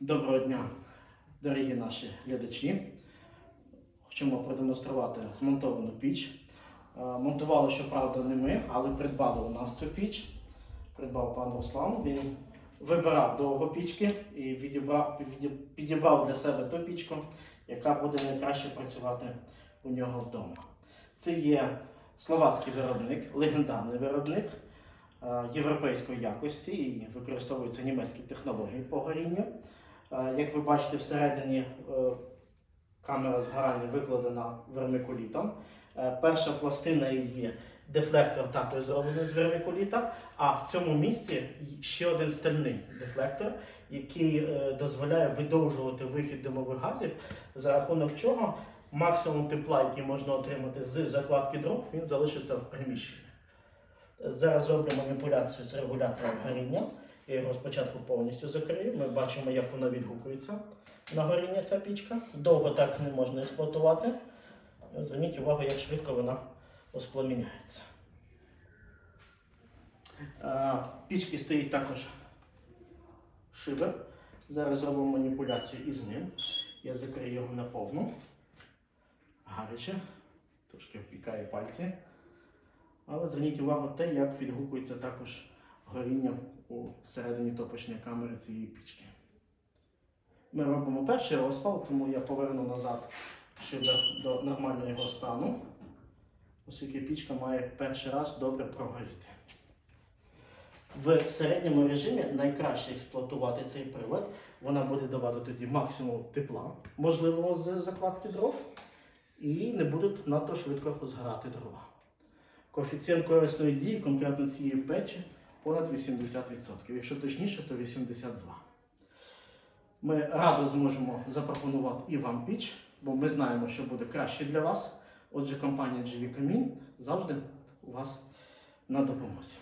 Доброго дня, дорогі наші глядачі. Хочемо продемонструвати змонтовану піч. Монтували, щоправда, не ми, але придбали у нас цю піч. Придбав пан Руслан. Він вибирав довго пічки і підібрав для себе ту пічку, яка буде найкраще працювати у нього вдома. Це є словацький виробник, легендарний виробник європейської якості і використовуються німецькі технології по горінню. Як ви бачите, всередині камера згорання викладена вермикулітом. Перша пластина її дефлектор також зроблений з вермикуліта, а в цьому місці ще один стальний дефлектор, який дозволяє видовжувати вихід димових газів, за рахунок чого максимум тепла, який можна отримати з закладки дров, він залишиться в приміщенні. Зараз зроблю маніпуляцію з регулятором горіння. Я його спочатку повністю закрию. Ми бачимо, як вона відгукується на горіння, ця пічка. Довго так не можна експлуатувати. Зверніть увагу, як швидко вона воспламеняється. В пічці стоїть також шибер. Зараз зробимо маніпуляцію із ним. Я закрию його наповну. Гаряче. Трошки впікає пальці. Але зверніть увагу те, як відгукується також горіння у середині топочної камери цієї пічки. Ми робимо перший розпал, тому я поверну назад шибер до нормального його стану, оскільки пічка має перший раз добре прогоріти. В середньому режимі найкраще експлуатувати цей прилад. Вона буде давати тоді максимум тепла, можливого з закладки дров, і не будуть надто швидко згорати дрова. Коефіцієнт корисної дії конкретно цієї печі понад 80%. Якщо точніше, то 82%. Ми радо зможемо запропонувати і вам піч, бо ми знаємо, що буде краще для вас. Отже, компанія GV Камін завжди у вас на допомозі.